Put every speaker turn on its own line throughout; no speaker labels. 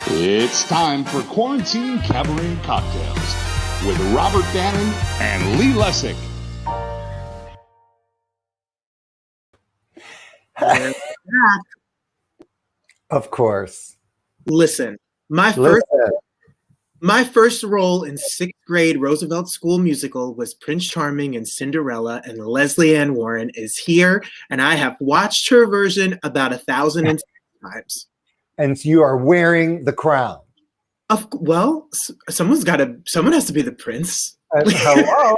It's time for Quarantine Cabaret and Cocktails with Robert Bannon and Lee Lessack.
Of course.
Listen, my first role in sixth grade Roosevelt School musical was Prince Charming in Cinderella, and Lesley Ann Warren is here, and I have watched her version about 1,000 times.
And you are wearing the crown.
Well, someone has to be the prince.
Hello.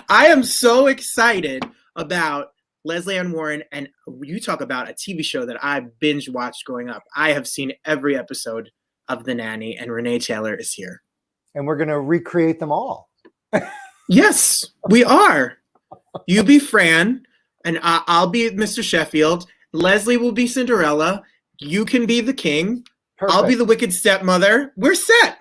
I am so excited about Lesley Ann Warren, and you talk about a TV show that I binge watched growing up. I have seen every episode of The Nanny, and Renée Taylor is here.
And we're going to recreate them all.
Yes, we are. You be Fran, and I'll be Mr. Sheffield. Lesley will be Cinderella. You can be the king. Perfect. I'll be the wicked stepmother. We're set.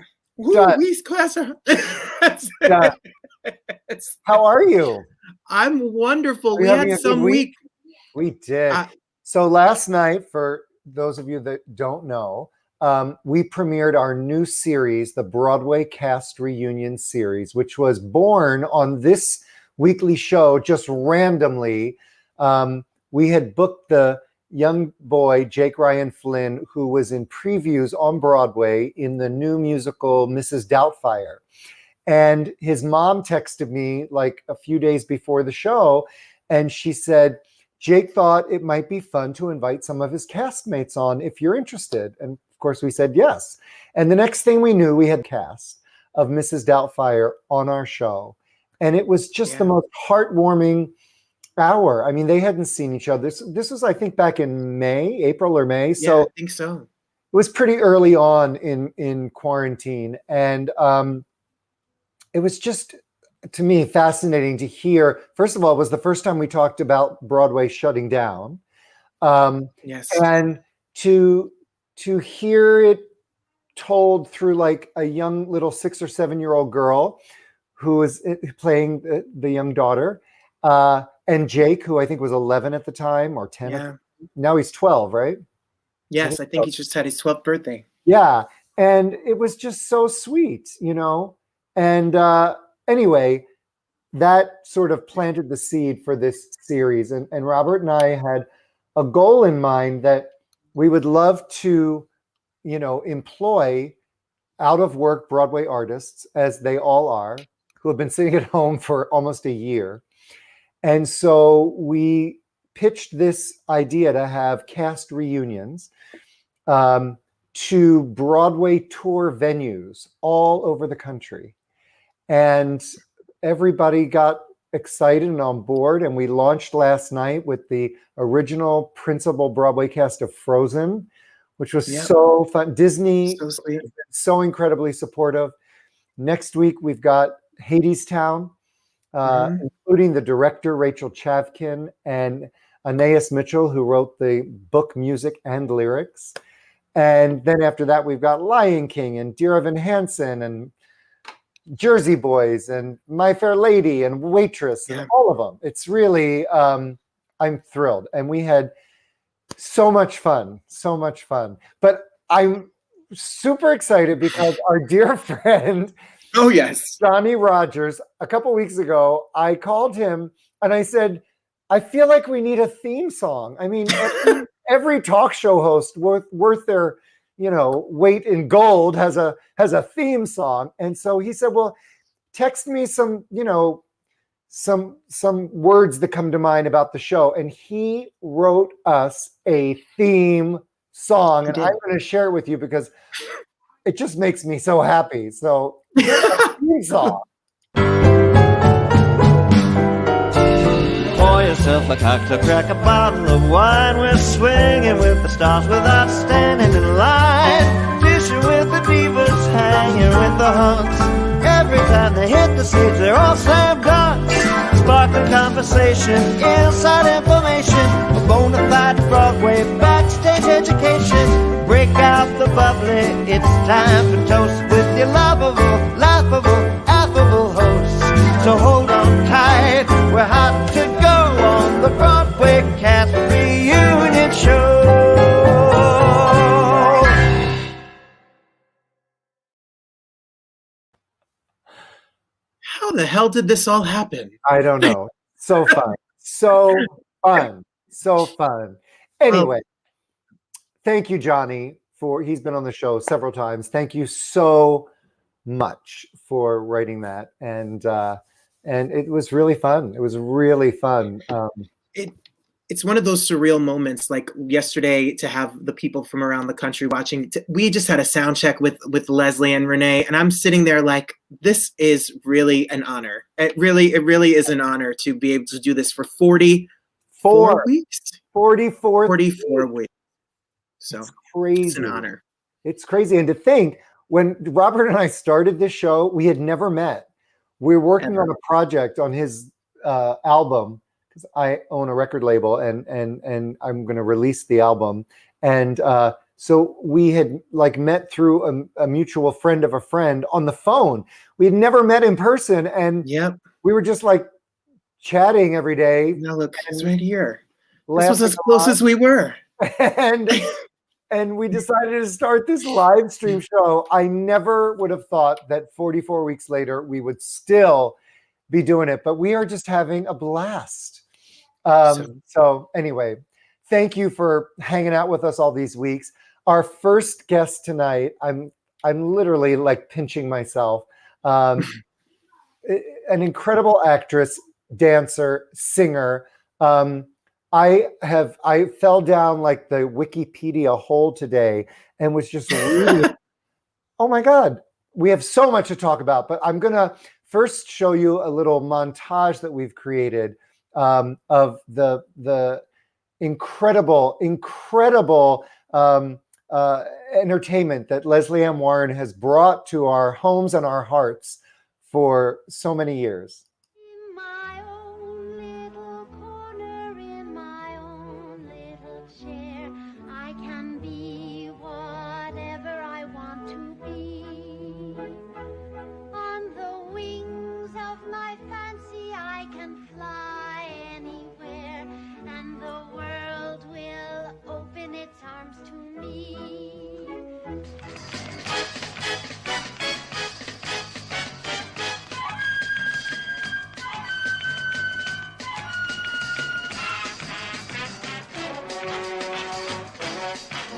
How are you?
I'm wonderful. We had some week.
We did. So last night, for those of you that don't know, we premiered our new series, the Broadway Cast Reunion series, which was born on this weekly show just randomly. We had booked the young boy, Jake Ryan Flynn, who was in previews on Broadway in the new musical Mrs. Doubtfire. And his mom texted me like a few days before the show, and she said, Jake thought it might be fun to invite some of his castmates on if you're interested. And of course we said yes. And the next thing we knew, we had cast of Mrs. Doubtfire on our show. And it was just the most heartwarming hour. I mean, they hadn't seen each other. This was, I think, back in April or May. So
I think so.
It was pretty early on in quarantine. And it was just, to me, fascinating to hear. First of all, it was the first time we talked about Broadway shutting down.
Yes.
And to hear it told through like a young little 6 or 7 year old girl who was playing the young daughter, and Jake, who I think was 11 at the time or 10.
Yeah.
Now he's 12, right?
Yes, I think he just had his 12th birthday.
Yeah. And it was just so sweet, you know? And anyway, that sort of planted the seed for this series. And Robert and I had a goal in mind that we would love to, you know, employ out of work Broadway artists, as they all are, who have been sitting at home for almost a year. And so we pitched this idea to have cast reunions to Broadway tour venues all over the country. And everybody got excited and on board. And we launched last night with the original principal Broadway cast of Frozen, which was so fun. Disney, so incredibly supportive. Next week, we've got Hadestown, including the director, Rachel Chavkin, and Anais Mitchell, who wrote the book, music, and lyrics. And then after that, we've got Lion King and Dear Evan Hansen and Jersey Boys and My Fair Lady and Waitress and all of them. It's really, I'm thrilled. And we had so much fun. But I'm super excited because our dear friend, Johnny Rogers, a couple weeks ago, I called him and I said, I feel like we need a theme song. I mean, every talk show host worth their, you know, weight in gold has a theme song. And so he said, well, text me some, you know, some words that come to mind about the show. And he wrote us a theme song. And I'm going to share it with you because it just makes me so happy. So theme song.
Pour yourself a cocktail, crack a bottle of wine. We're swinging with the stars without standing in line. Fishing with the divas, hanging with the hunks. Every time they hit the stage, they're all slam dunks. Sparkling conversation, inside information, a bona fide Broadway backstage education. Break out the bubbly, it's time for toast with your lovable, laughable, affable hosts. So hold on tight, we're hot to go on the Broadway Cast Reunion Show.
how the hell did this all happen?
I don't know. So fun. So fun. So fun. Anyway, thank you, Johnny, he's been on the show several times. Thank you so much for writing that. And it was really fun. It was really fun.
It's one of those surreal moments, like yesterday, to have the people from around the country watching. We just had a sound check with Lesley and Renee, and I'm sitting there like, this is really an honor. It really is an honor to be able to do this for 44 weeks. 44 weeks. So
it's crazy.
It's an honor.
It's crazy. And to think, when Robert and I started this show, we had never met. We were working on a project on his album, because I own a record label and I'm going to release the album. And so we had like met through a mutual friend of a friend on the phone. We had never met in person. And we were just like chatting every day.
Now look, it's right here. This was as close as we were.
And we decided to start this live stream show. I never would have thought that 44 weeks later, we would still be doing it, but we are just having a blast. So anyway, thank you for hanging out with us all these weeks. Our first guest tonight, I'm literally like pinching myself. An incredible actress, dancer, singer. I fell down like the Wikipedia hole today and was just reading. Oh my God, we have so much to talk about, but I'm gonna first show you a little montage that we've created of the incredible entertainment that Lesley Ann Warren has brought to our homes and our hearts for so many years.
In my own little corner, in my own little chair, I can be whatever I want to be. On the wings of my fancy, I can fly anywhere, and the world will open its arms to me.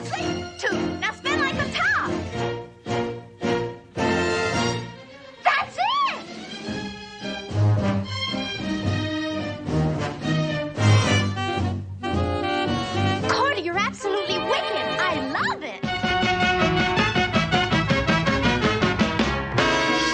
Sweet tooth, now spin like a top. That's it! Cordy, you're absolutely wicked. I love it.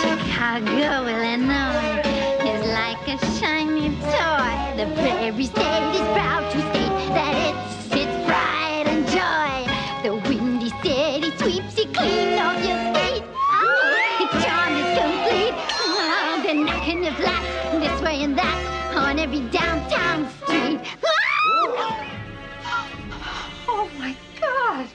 Chicago, Illinois is like a shiny toy. The prairie state is proud to state that it's its pride and joy. The windy city sweeps you clean off your feet. Oh, its charm is complete. Oh, they're knocking your flat this way and that on every downtown street. Oh my God.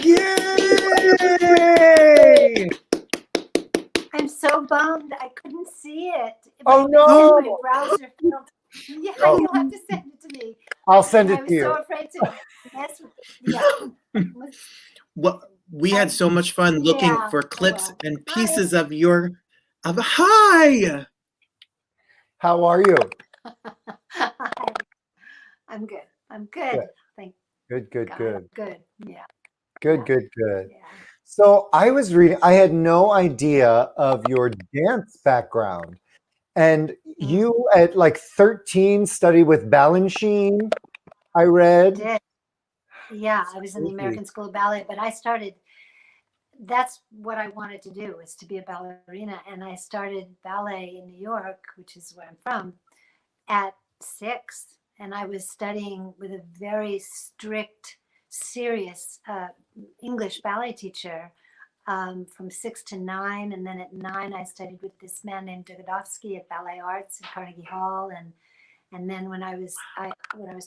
Yay!
I'm so bummed I couldn't see it.
Oh,
My-
no.
My browser failed. Yeah,
Oh.
you'll have to send it to me.
I'll send
I
it
was
to you.
so afraid to mess with it. Yeah.
Well, we had so much fun looking
Yeah,
for clips
well.
and pieces of hi.
How are you?
I'm good. I'm good.
Good.
Thank
Good, good,
God.
good.
I'm good. Yeah.
Good, good, good.
Yeah.
So I was reading, I had no idea of your dance background. And you at like 13 studied with Balanchine, I read.
Did. Yeah, I was in the
Absolutely.
American School of Ballet, but I started, that's what I wanted to do, was to be a ballerina. And I started ballet in New York, which is where I'm from, at 6. And I was studying with a very strict, serious English ballet teacher from 6 to 9. And then at 9, I studied with this man named Dugodovsky at Ballet Arts at Carnegie Hall. And then when I was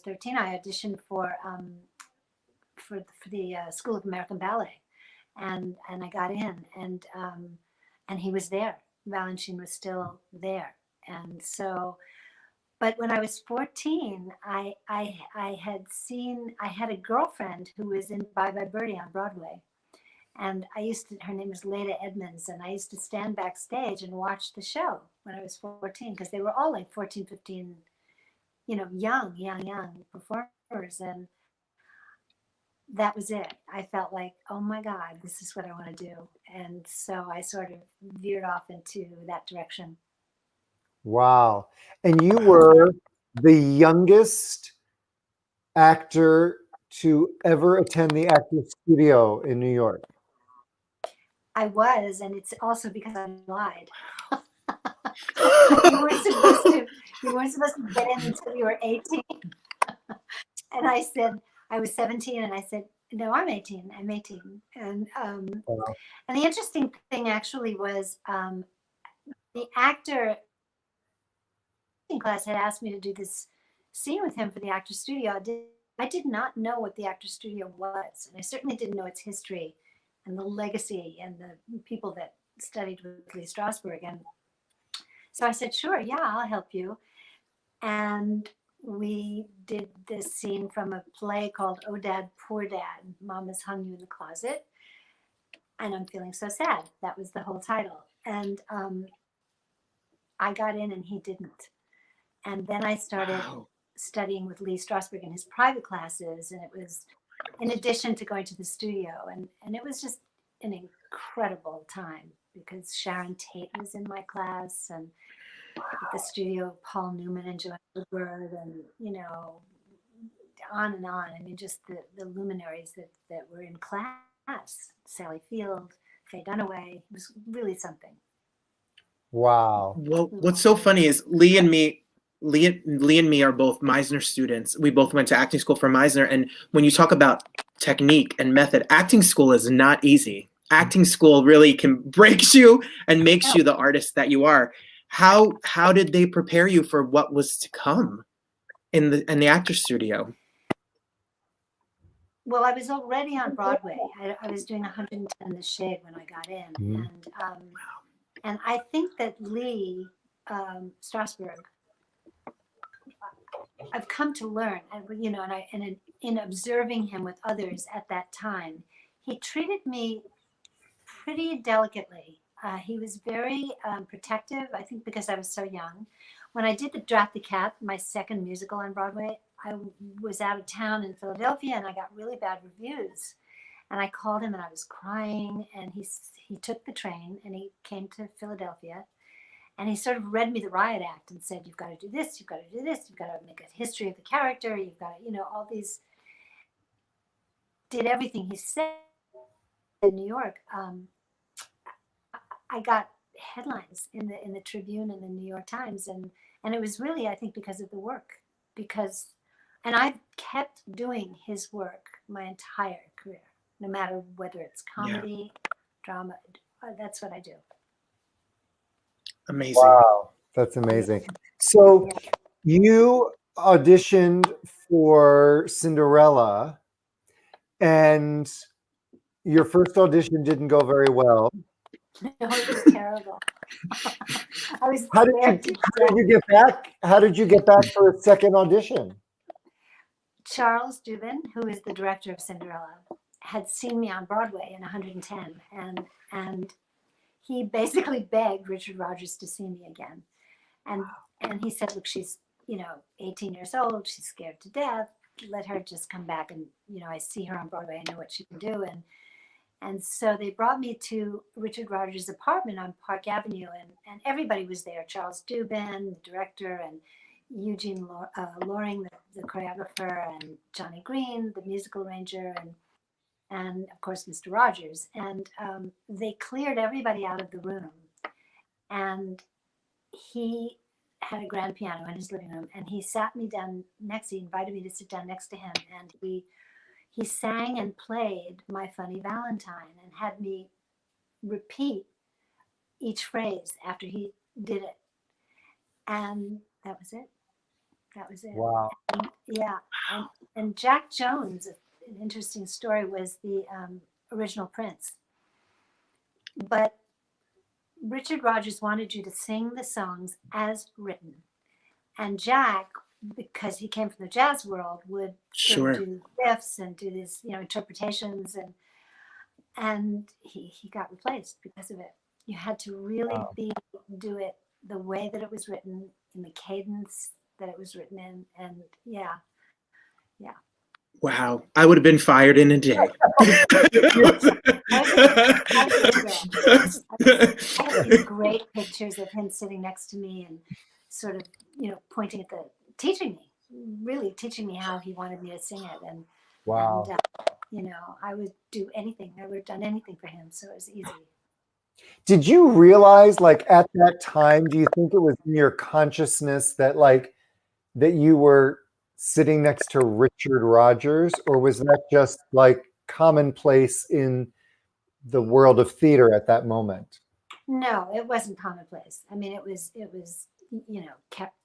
13, I auditioned for the School of American Ballet, and I got in, and he was there. Valentin was still there, and so. But when I was 14, I had a girlfriend who was in Bye Bye Birdie on Broadway, and her name was Leda Edmonds, and I used to stand backstage and watch the show when I was 14, because they were all like 14, 15, young performers, and that was it. I felt like, oh my God, this is what I want to do. And so I sort of veered off into that direction.
Wow. And you were the youngest actor to ever attend the Actors Studio in New York.
I was, and it's also because I lied. You weren't supposed to get in until you were 18. And I said, I was 17, and I said, no, I'm 18. I'm 18. And
Wow.
and the interesting thing actually was the actor in class had asked me to do this scene with him for the Actors Studio. I did not know what the Actors Studio was, and I certainly didn't know its history and the legacy and the people that studied with Lee Strasberg. And so I said, sure, yeah, I'll help you. And we did this scene from a play called Oh Dad, Poor Dad. Mama's hung you in the closet, and I'm feeling so sad. That was the whole title. And I got in and he didn't. And then I started studying with Lee Strasberg in his private classes. And it was in addition to going to the studio. And it was just an incredible time, because Sharon Tate was in my class, and at the studio, Paul Newman and Joanne Woodward, and on and on. I mean, just the luminaries that were in class. Sally Field, Faye Dunaway. It was really something.
Wow.
Well, what's so funny is Lee and me are both Meisner students. We both went to acting school for Meisner. And when you talk about technique and method, acting school is not easy. Acting school really can break you and makes you the artist that you are. How did they prepare you for what was to come in the actor studio?
Well, I was already on Broadway. I was doing 110 The Shade when I got in.
Mhm.
And I think that Lee Strasberg, I've come to learn, and in observing him with others at that time, he treated me pretty delicately. He was very protective, I think because I was so young. When I did the Drat the Cat, my second musical on Broadway, I was out of town in Philadelphia, and I got really bad reviews. And I called him, and I was crying, and he took the train, and he came to Philadelphia, and he sort of read me the riot act and said, you've got to do this, you've got to do this, you've got to make a history of the character, you've got to, all these, did everything he said. In New York, I got headlines in the Tribune and the New York Times, and it was really, I think, because of the work, and I've kept doing his work my entire career, no matter whether it's comedy, drama. That's what I do.
Amazing.
Wow, that's amazing. So you auditioned for Cinderella, and your first audition didn't go very well.
No, it was terrible. I was
How did you get back? How did you get back for a second audition?
Charles Dubin, who is the director of Cinderella, had seen me on Broadway in 110, and he basically begged Richard Rodgers to see me again. And he said, look, she's 18 years old, she's scared to death. Let her just come back, and I see her on Broadway, I know what she can do. And so they brought me to Richard Rodgers' apartment on Park Avenue, and everybody was there. Charles Dubin, the director, and Eugene Loring, the choreographer, and Johnny Green, the musical arranger, and of course Mr. Rogers. And they cleared everybody out of the room, and he had a grand piano in his living room, and he sat me down next. He invited me to sit down next to him, and he sang and played My Funny Valentine and had me repeat each phrase after he did it, and that was it. That was it.
Wow.
And, yeah, and Jack Jones, an interesting story, was the original Prince, but Richard Rodgers wanted you to sing the songs as written, and Jack, because he came from the jazz world, would sort of do riffs and do these, interpretations, and he got replaced because of it. You had to really do it the way that it was written, in the cadence that it was written in, and yeah.
Wow, I would have been fired in a day.
I have these great pictures of him sitting next to me and sort of, pointing at really teaching me how he wanted me to sing it. And,
Wow.
and I would do anything. I would have done anything for him. So it was easy.
Did you realize, like, at that time, do you think it was in your consciousness that, like, that you were sitting next to Richard Rodgers, or was that just like commonplace in the world of theater at that moment?
No, it wasn't commonplace. I mean, it was,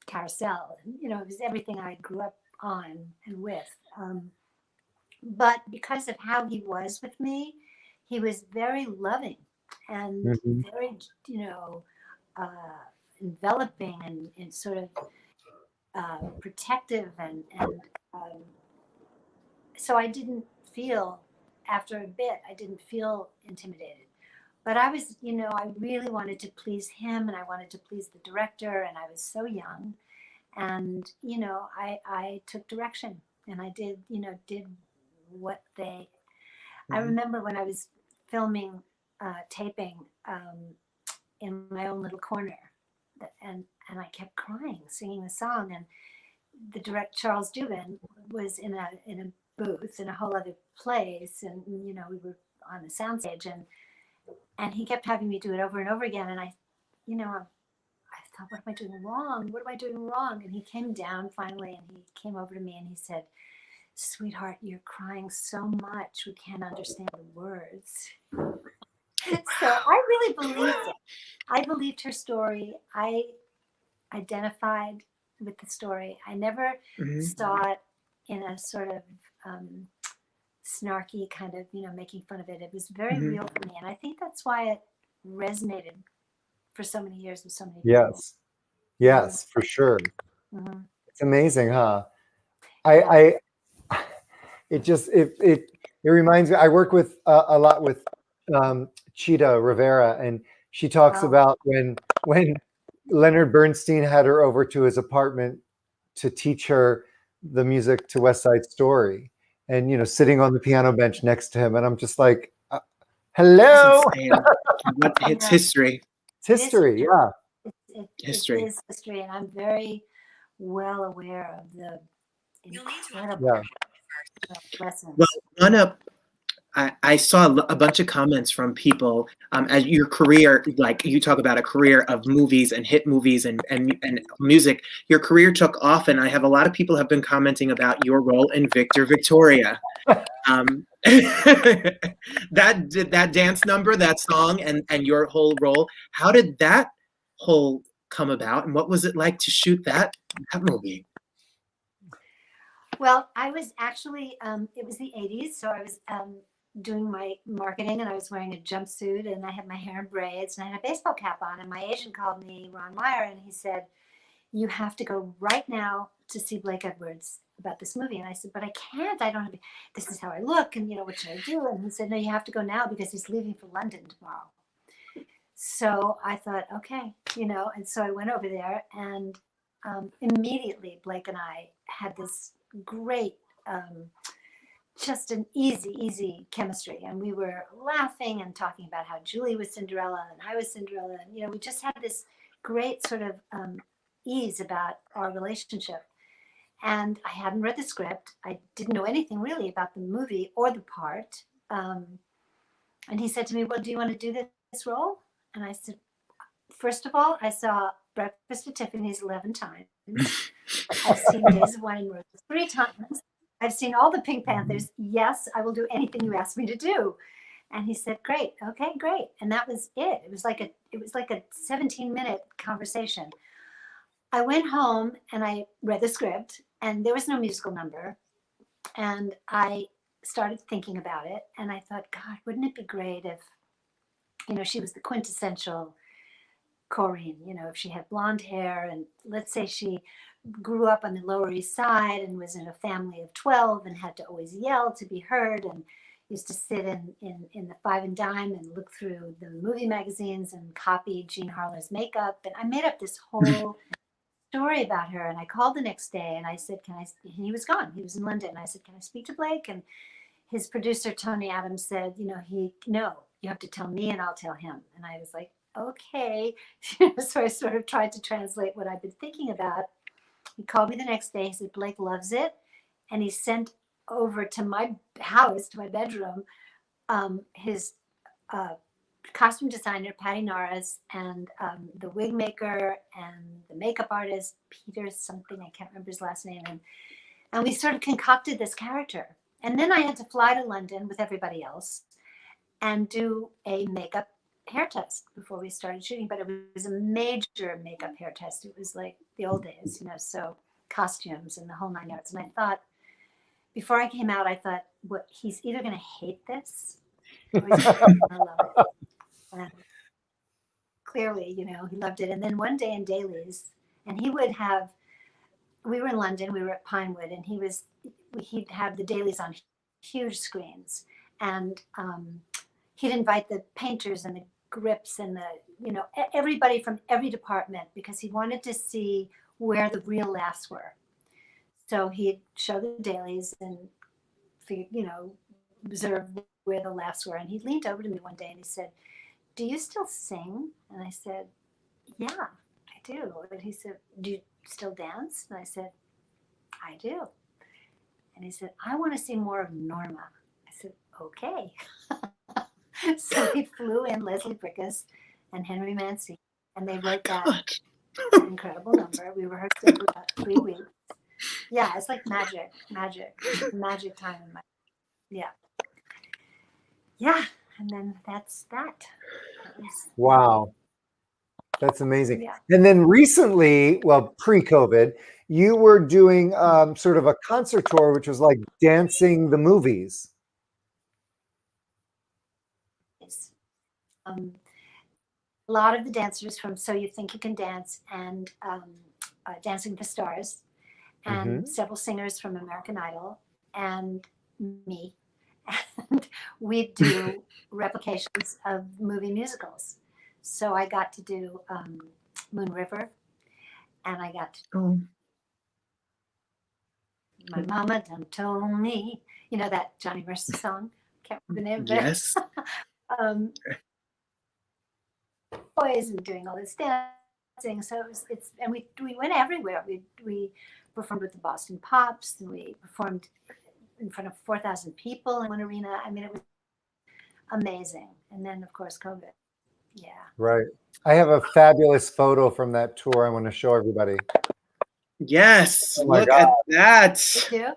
Carousel, it was everything I grew up on and with. But because of how he was with me, he was very loving and very, enveloping and sort of protective, and so I didn't feel, after a bit, I didn't feel intimidated. But I was, I really wanted to please him, and I wanted to please the director, and I was so young, and I took direction, and I did what they. I remember when I was filming, taping in my own little corner, and I kept crying, singing the song, and the director Charles Dubin was in a booth in a whole other place, and we were on the soundstage, and he kept having me do it over and over again, and I thought, what am I doing wrong? What am I doing wrong? And he came down finally, and he came over to me and he said, "Sweetheart, you're crying so much, we can't understand the words." So I really believed it. I believed her story. I identified with the story. I never saw it in a sort of snarky kind of, making fun of it. It was very real for me. And I think that's why it resonated for so many years with so many people.
Yes, for sure. It's amazing, huh? It reminds me, I work with a lot with Chita Rivera, and she talks about when Leonard Bernstein had her over to his apartment to teach her the music to West Side Story, and sitting on the piano bench next to him, and I'm just like, hello.
It's history.
It's history, yeah.
History.
It is history, and I'm very well aware of the incredible lessons.
Well, I saw a bunch of comments from people as your career, like you talk about a career of movies and hit movies and music. Your career took off, and I have a lot of people have been commenting about your role in Victor Victoria. That dance number, that song, and your whole role. How did that whole come about, and what was it like to shoot that movie?
Well, I was actually, it was the 80s, so I was doing my marketing, and I was wearing a jumpsuit, and I had my hair in braids, and I had a baseball cap on, and my agent called me, Ron Meyer, and he said, "You have to go right now to see Blake Edwards about this movie." And I said, "But I can't, I don't have, this is how I look, and what should I do?" And he said, "No, you have to go now because he's leaving for London tomorrow." So I thought, okay, and so I went over there, and immediately Blake and I had this great, just an easy chemistry, and we were laughing and talking about how Julie was Cinderella and I was Cinderella, and we just had this great sort of ease about our relationship. And I hadn't read the script. I didn't know anything really about the movie or the part. And he said to me, well, do you want to do this role? And I said, first of all, I saw Breakfast at Tiffany's 11 times. I've seen Days of Wine and Roses 3 times. I've seen all the Pink Panthers. Yes, I will do anything you ask me to do. And he said, great. Okay, great. And that was it. It was like a 17-minute conversation. I went home and I read the script, and there was no musical number. And I started thinking about it, and I thought, God, wouldn't it be great if, she was the quintessential Corinne, if she had blonde hair, and let's say she grew up on the Lower East Side and was in a family of 12 and had to always yell to be heard, and used to sit in the Five and Dime and look through the movie magazines and copy Jean Harlow's makeup. And I made up this whole story about her. And I called the next day and I said, he was gone. He was in London. And I said, can I speak to Blake? And his producer, Tony Adams, said, no, you have to tell me and I'll tell him. And I was like, okay. So I sort of tried to translate what I'd been thinking about. He called me the next day. He said, Blake loves it. And he sent over to my house, to my bedroom, his costume designer, Patty Norris, and the wig maker and the makeup artist, Peter something, I can't remember his last name. And we sort of concocted this character. And then I had to fly to London with everybody else and do a makeup hair test before we started shooting. But it was a major makeup hair test. It was like the old days, so costumes and the whole 9 yards. And I thought, before I came out, I thought, he's either going to hate this or he's going to love it. And clearly, he loved it. And then one day in dailies, and we were in London, we were at Pinewood, and he'd have the dailies on huge screens. And he'd invite the painters and the grips and everybody from every department, because he wanted to see where the real laughs were. So he'd show the dailies and, observe where the laughs were. And he leaned over to me one day and he said, do you still sing? And I said, yeah, I do. And he said, do you still dance? And I said, I do. And he said, I want to see more of Norma. I said, okay. So he flew in Lesley Brickus and Henry Mancini, and they wrote that incredible number. We rehearsed it for about 3 weeks. Yeah, it's like magic time in my, yeah. And then that's that.
Wow. That's amazing.
Yeah.
And then recently, well, pre-COVID, you were doing sort of a concert tour, which was like dancing the movies.
A lot of the dancers from So You Think You Can Dance and Dancing with the Stars, and several singers from American Idol, and me. And we'd do replications of movie musicals. So I got to do Moon River, and I got to My Mama Done Told Me, that Johnny Mercer song. Can't remember the name of it.
Yes.
Boys and doing all this dancing. So and we went everywhere. We performed with the Boston Pops, and we performed in front of 4,000 people in one arena. I mean, it was amazing. And then, of course, COVID. Yeah.
Right. I have a fabulous photo from that tour I want to show everybody.
Yes.
Oh my
Look
God.
at that.
You do?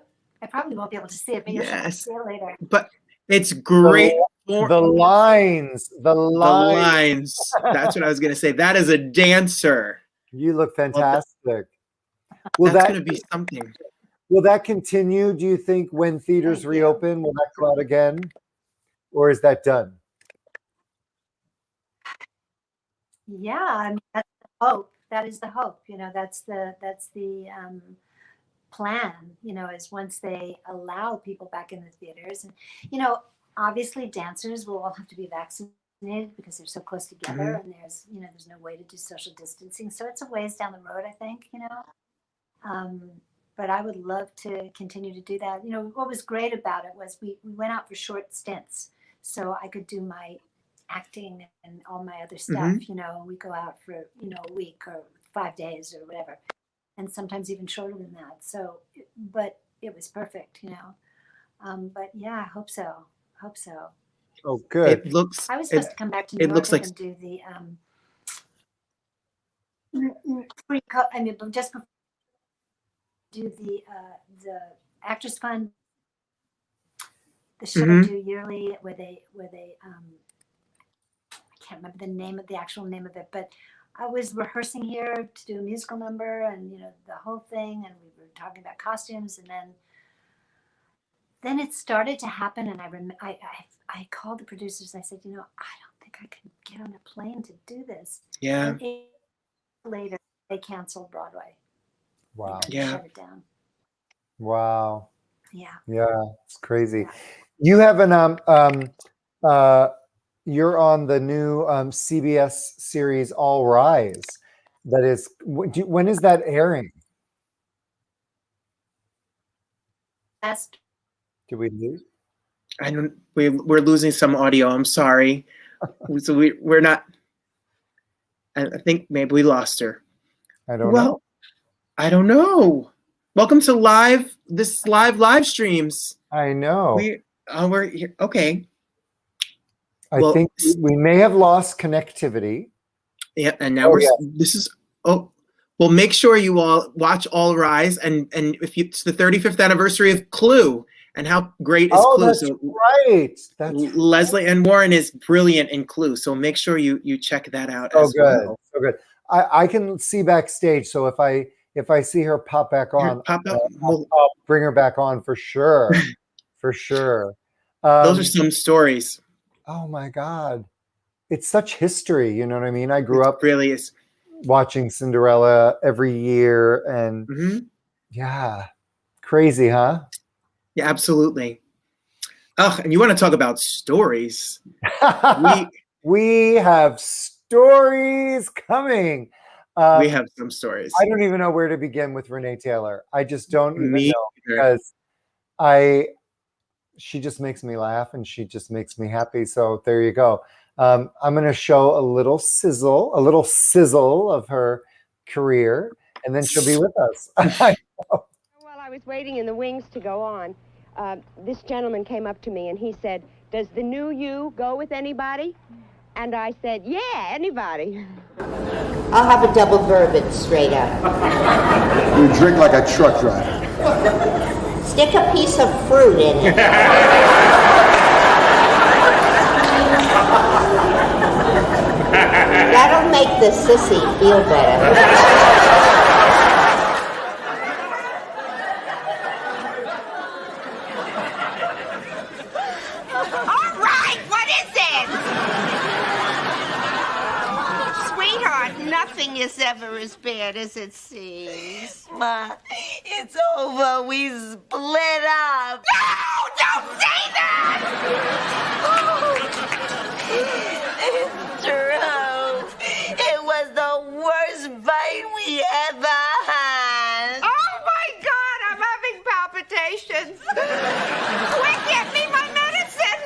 I probably won't be able to see it, but you'll
Yes.
see it later.
But it's great.
The lines.
The lines. That's what I was going to say. That is a dancer.
You look fantastic.
That's going to be something.
Will that continue, do you think, when theaters reopen? Will that go out again? Or is that done?
Yeah, I mean, that's the hope. That is the hope. That's the plan, is once they allow people back in the theaters. And, obviously dancers will all have to be vaccinated because they're so close together, and there's no way to do social distancing. So it's a ways down the road, I think, but I would love to continue to do that. What was great about it was we went out for short stints, so I could do my acting and all my other stuff. We go out for, a week or 5 days or whatever, and sometimes even shorter than that. So, but it was perfect, you know. But yeah, I hope so. Hope so.
Oh, good.
It looks.
I was supposed to come back to New
it
York
looks like-
and do the just before do the Actors Fund, the show they do yearly where they I can't remember the actual name of it, but I was rehearsing here to do a musical number and, you know, the whole thing, and we were talking about costumes, and then it started to happen, and I called the producers and I said, you know, I don't think I can get on a plane to do this.
Yeah.
And 8 years later, they canceled Broadway.
Wow.
They
Yeah.
shut it down.
Wow.
Yeah.
Yeah, it's crazy.
Yeah.
You have you're on the new CBS series All Rise. That is, when is that airing?
Last
Did we lose?
I don't. We're losing some audio. I'm sorry. So we're not. I think maybe we lost her.
I don't know.
I don't know. Welcome to live streams.
I know.
We're here. Okay.
I think we may have lost connectivity.
Yeah, and now this is. Oh, well, make sure you all watch All Rise, and if it's the 35th anniversary of Clue, and how great is Clue?
That's right.
Lesley Ann Warren is brilliant in Clue, so make sure you check that out.
Oh,
as
good.
Well.
So good. I can see backstage, so if I see her pop back on, I'll bring her back on for sure. For sure.
Those are some stories.
Oh my God. It's such history, you know what I mean? I grew up
really is
watching Cinderella every year, and yeah, crazy, huh?
Yeah, absolutely. Oh, and you want to talk about stories?
We have stories coming.
We have some stories.
I don't even know where to begin with Renée Taylor. I just don't even know,
either.
because she just makes me laugh and she just makes me happy. So there you go. I'm going to show a little sizzle of her career, and then she'll be with us.
While I was waiting in the wings to go on, this gentleman came up to me and he said, "Does the new you go with anybody?" And I said, "Yeah, anybody."
I'll have a double bourbon straight up.
You drink like a truck driver.
Stick a piece of fruit in it. That'll make the sissy feel better.
All right, what is it? Sweetheart, nothing is ever as bad as it seems.
Ma, it's over. We split up.
No, don't say that!
It's true. It was the worst fight we ever had.
Oh my God, I'm having palpitations. Quick, get me my medicine.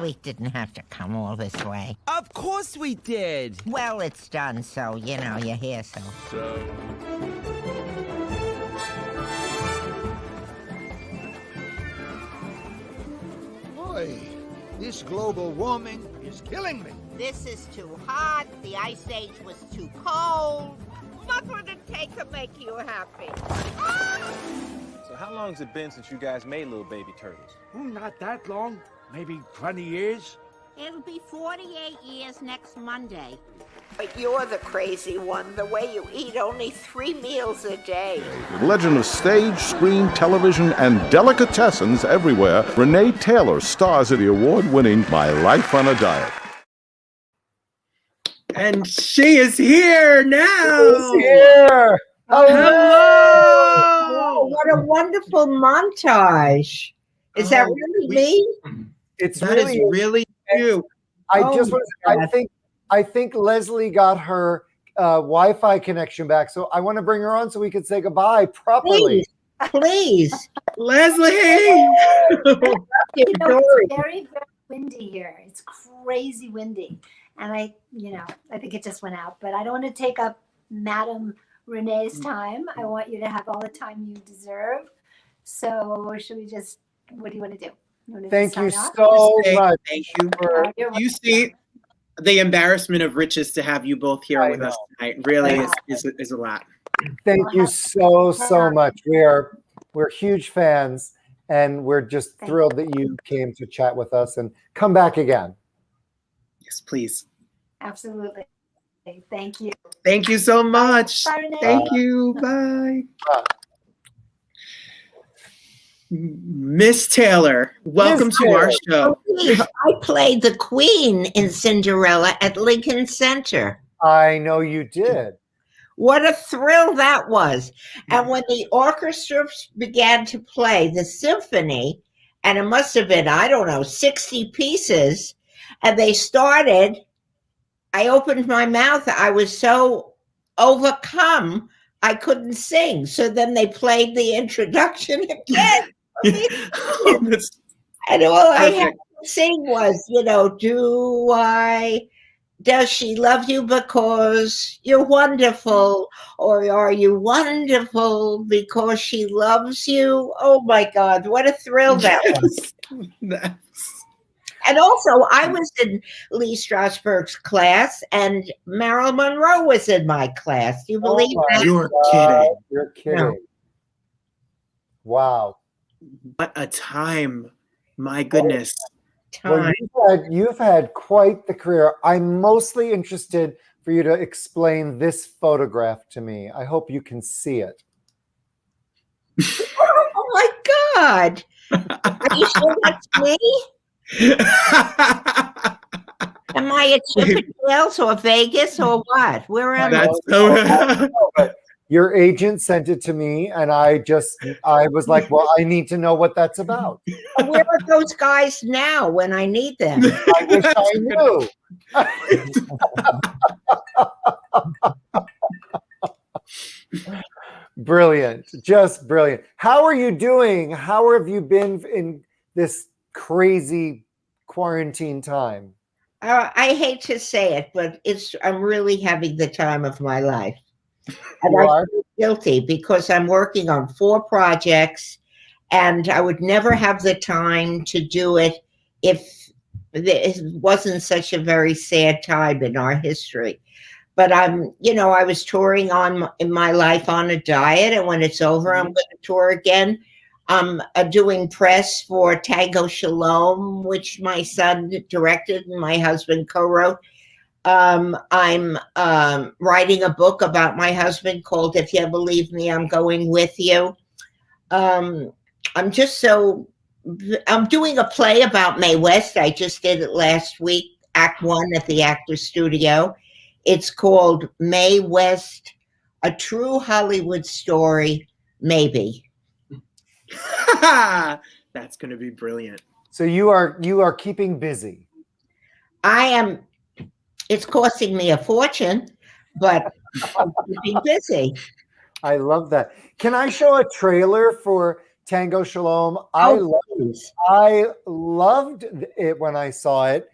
We didn't have to come all this way.
Of course we did.
Well, it's done, so, you know, you're here, so.
Boy, this global warming is killing me.
This is too hot. The ice age was too cold. What would it take to make you happy?
So how long has it been since you guys made little baby turtles?
Not that long. Maybe 20 years.
It'll be 48 years next Monday.
But you're the crazy one, the way you eat only 3 meals a day.
Legend of stage, screen, television, and delicatessens everywhere, Renée Taylor stars in the award-winning My Life on a Diet.
And she is here now.
She's here.
Hello.
What a wonderful montage. Is that really me?
It's
That
really
is really you.
I think Lesley got her Wi-Fi connection back, so I want to bring her on so we can say goodbye properly.
Please.
Lesley!
It's very, very windy here. It's crazy windy. And I think it just went out, but I don't want to take up Madam Renee's time. I want you to have all the time you deserve. So should we just, what do you want to do?
Thank you so much.
Thank you. You see the embarrassment of riches to have you both here with us tonight. Really is a lot.
Thank you so much. We're huge fans, and we're just thrilled that you came to chat with us, and come back again.
Yes, please.
Absolutely. Thank you.
Thank you so much.
Bye, Renee.
Thank you. Bye. Miss Taylor, welcome to our show.
I played the Queen in Cinderella at Lincoln Center.
I know you did.
What a thrill that was. And when the orchestra began to play the symphony, and it must have been, 60 pieces, and they started, I opened my mouth. I was so overcome, I couldn't sing. So then they played the introduction again. And all I had to sing was, does she love you because you're wonderful? Or are you wonderful because she loves you? Oh my God, what a thrill that was. And also, I was in Lee Strasberg's class, and Marilyn Monroe was in my class. Do you believe that?
You're kidding.
You're kidding.
No.
Wow.
What a time. My goodness.
Well, you've had quite the career. I'm mostly interested for you to explain this photograph to me. I hope you can see it.
Oh my God. Are you sure that's me? Am I at Chippendales or Vegas or what? Where am I?
Your agent sent it to me, and I was like, well, I need to know what that's about.
Where are those guys now when I need them?
I wish I knew. Brilliant. Just brilliant. How are you doing? How have you been in this crazy quarantine time?
I hate to say it, but I'm really having the time of my life. And I feel guilty because I'm working on 4 projects, and I would never have the time to do it if it wasn't such a very sad time in our history. But I was touring in my life on a diet, and when it's over, I'm going to tour again. I'm doing press for Tango Shalom, which my son directed and my husband co-wrote. I'm writing a book about my husband called If You Ever Leave Me, I'm Going With You. I'm doing a play about Mae West. I just did it last week, Act 1 at the Actors Studio. It's called Mae West, A True Hollywood Story, Maybe.
That's going to be brilliant.
So you are keeping busy.
I am. It's costing me a fortune, but I'm keeping busy.
I love that. Can I show a trailer for Tango Shalom? I loved it when I saw it.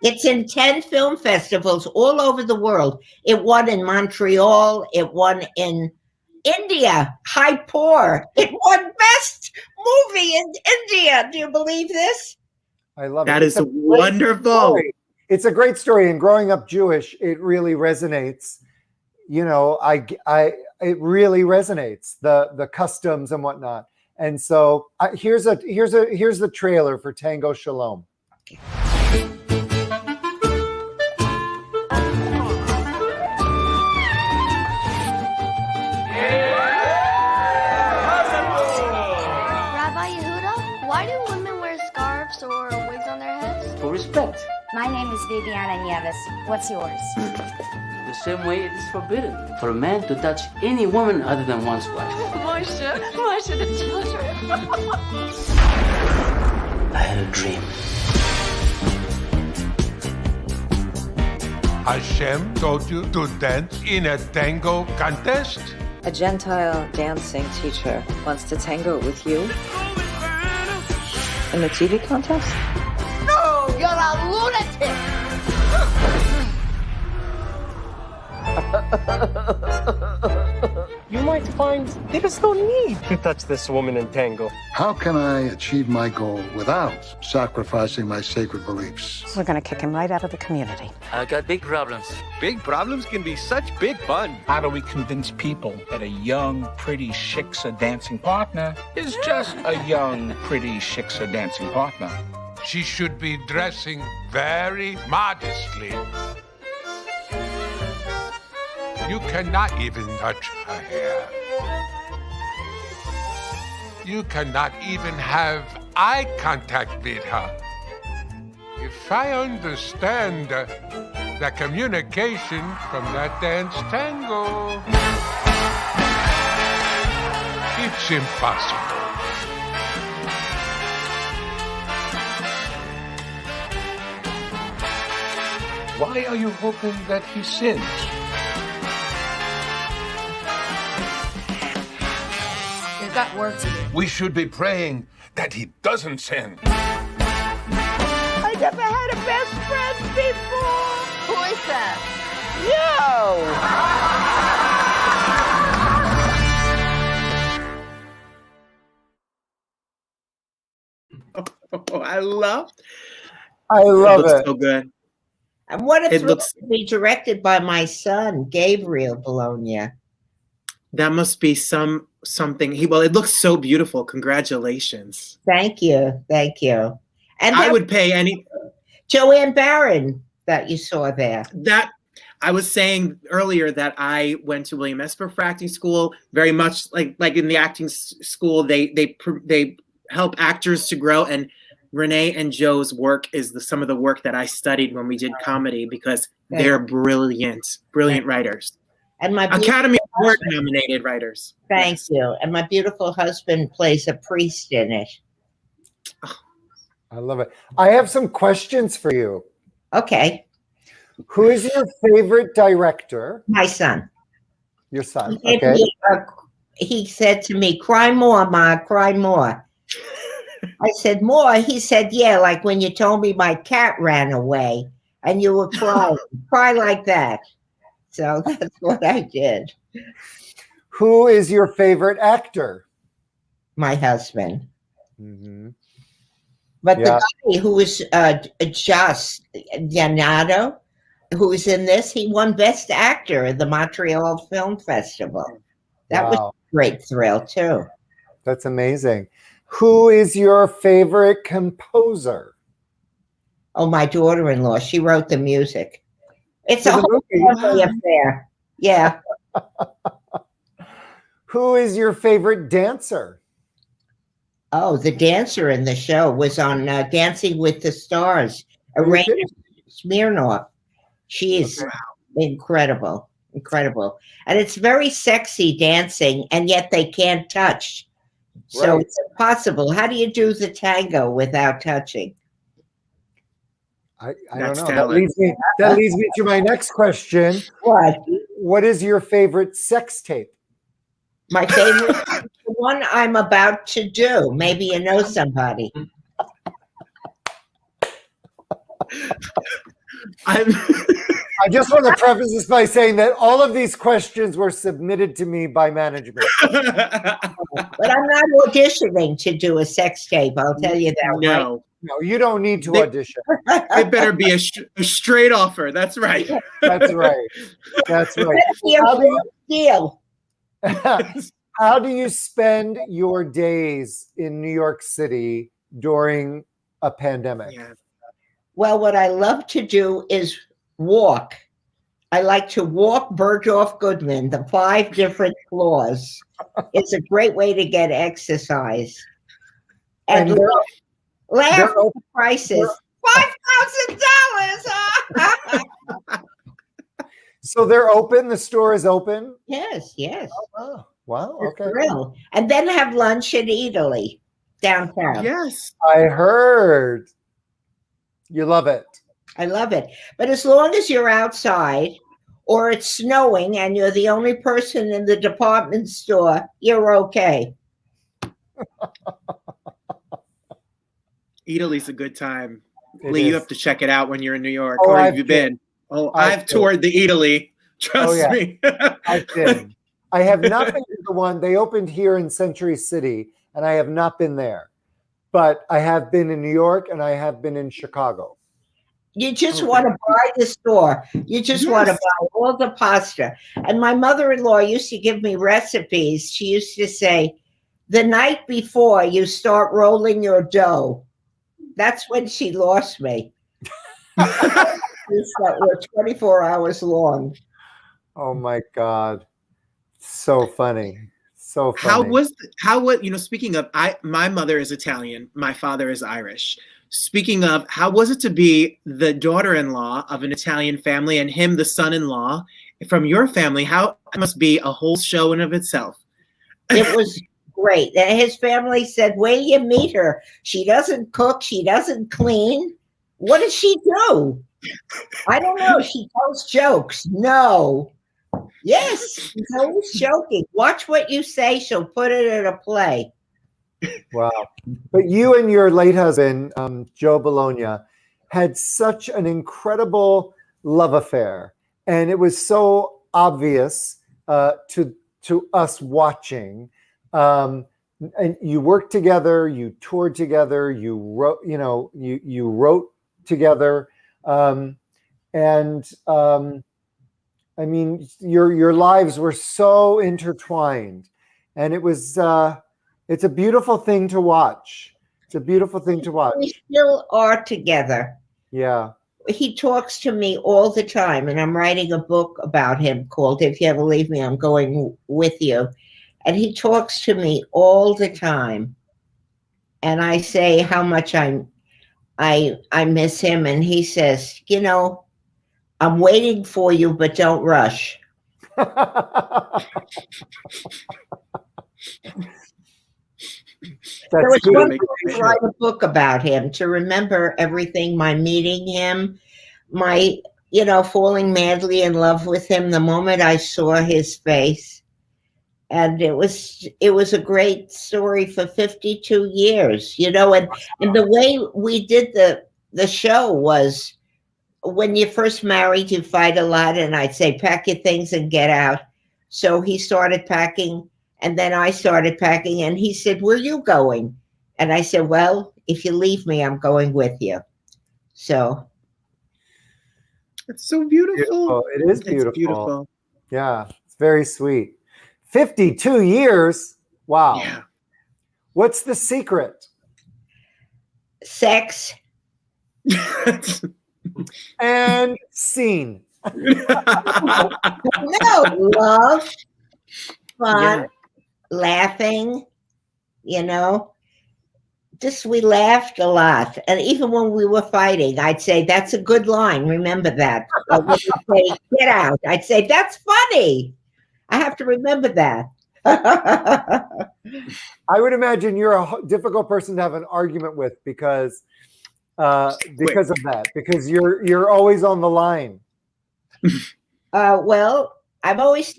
It's in 10 film festivals all over the world. It won in Montreal. It won in India, Jaipur. It won Best Movie in India. Do you believe this?
I love it.
That is wonderful.
It's a great story, and growing up Jewish, it really resonates. It really resonates, the customs and whatnot. And so here's the trailer for Tango Shalom.
Rabbi Yehuda, why do women wear scarves or wigs on their heads?
For respect.
My name is Viviana Nieves. What's yours?
The same way it is forbidden for a man to touch any woman other than one's wife.
Moshe the children.
I had a dream.
Hashem told you to dance in a tango contest?
A Gentile dancing teacher wants to tango with you in a TV contest?
No, you're a lunatic!
You might find there's no need to touch this woman in tango.
How can I achieve my goal without sacrificing my sacred beliefs?
We're gonna kick him right out of the community.
I got big problems.
Big problems can be such big fun.
How do we convince people that a young, pretty shiksa dancing partner is just a young, pretty shiksa dancing partner?
She should be dressing very modestly. You cannot even touch her hair. You cannot even have eye contact with her. If I understand the communication from that dance tango, it's impossible.
Why are you hoping that he sins?
You've got work to do.
We should be praying that he doesn't sin.
I never had a best friend before. Who is that?
Oh, I love
it.
So good.
And what a
It
thrill
looks-
to be directed by my son, Gabriel Bologna.
That must be something. It looks so beautiful. Congratulations.
Thank you. Thank you. And
I
that
would pay any.
Joanne Barron that you saw there.
That I was saying earlier that I went to William Esper for acting school. Very much like in the acting school, they help actors to grow. And Renee and Joe's work is some of the work that I studied when we did comedy because they're brilliant writers.
And my
Academy Award nominated writers.
Thank you. And my beautiful husband plays a priest in it.
I love it. I have some questions for you.
Okay.
Who is your favorite director?
My son.
Your son.
He gave
Okay.
me he said to me, "Cry more, Ma, cry more." I said, "More?" He said, "Yeah, like when you told me my cat ran away and you were crying. Cry like that." So that's what I did.
Who is your favorite actor?
My husband.
Mm-hmm.
But the guy who was Just Giannato, who was in this, he won Best Actor at the Montreal Film Festival. That was a great thrill, too.
That's amazing. Who is your favorite composer?
Oh, my daughter-in-law. She wrote the music. It's
For
a
the
whole
movie?
family affair. Yeah.
Who is your favorite dancer?
Oh, the dancer in the show was on Dancing with the Stars, Irina Smirnoff. She is incredible, incredible. And it's very sexy dancing, and yet they can't touch. So it's impossible. How do you do the tango without touching?
I don't know. That leads me to my next question.
What?
What is your favorite sex tape?
My favorite, the one I'm about to do. Maybe you know somebody.
I just want to preface this by saying that all of these questions were submitted to me by management.
But I'm not auditioning to do a sex tape. I'll tell you that.
No.
No, you don't need to audition.
It better be a straight offer. That's right.
That's right. That's right.
Deal.
How do you spend your days in New York City during a pandemic?
Yeah.
Well, what I love to do is walk. I like to walk Bergdorf Goodman, the 5 different floors. It's a great way to get exercise. And laugh at the prices. $5,000.
So they're open? The store is open?
Yes, yes.
Oh, wow. Okay.
Thrill. And then have lunch at Italy downtown.
Yes.
I heard. You love it.
I love it. But as long as you're outside or it's snowing and you're the only person in the department store, you're okay.
Italy's a good time.
It
Lee, you
is.
have to check it out when you're in New York.
Oh,
or have
I've
you
been.
been? Oh,
I've
I've toured the Italy. Trust me.
I've been. I have not been to the one they opened here in Century City, and I have not been there. But I have been in New York and I have been in Chicago.
You just want to buy the store. You just want to buy all the pasta. And my mother-in-law used to give me recipes. She used to say, the night before you start rolling your dough. That's when she lost me. That were 24 hours long.
Oh my God. So funny. So funny.
How was speaking of, my mother is Italian, my father is Irish. Speaking of, how was it to be the daughter-in-law of an Italian family and him the son-in-law from your family? How it must be a whole show in of itself.
It was great. And his family said, wait till you meet her. She doesn't cook. She doesn't clean. What does she do? I don't know. She tells jokes. No. Yes, she's always joking. Watch what you say. She'll put it in a play.
Wow. But you and your late husband, Joe Bologna, had such an incredible love affair. And it was so obvious to us watching. And you worked together, you toured together, you wrote, you wrote together. I mean, your lives were so intertwined, and it was it's a beautiful thing to watch. It's a beautiful thing to watch.
We still are together.
Yeah.
He talks to me all the time, and I'm writing a book about him called If You Ever Leave Me, I'm Going With You. And he talks to me all the time. And I say how much I miss him, and he says, I'm waiting for you, but don't rush. So it's one thing to write a book about him, to remember everything, my meeting him, my, falling madly in love with him the moment I saw his face. And it was a great story for 52 years, and the way we did the show was, when you're first married, you fight a lot, and I'd say, pack your things and get out. So he started packing, and then I started packing, and he said, where are you going? And I said, well, if you leave me, I'm going with you. So.
It's so beautiful.
It is beautiful.
It's beautiful.
Yeah, it's very sweet. 52 years. Wow.
Yeah.
What's the secret?
Sex.
And scene.
No, love, fun, laughing, just we laughed a lot. And even when we were fighting, I'd say, that's a good line. Remember that. When you say, get out, I'd say, that's funny. I have to remember that.
I would imagine you're a difficult person to have an argument with because of that, because you're always on the line.
Well, I'm always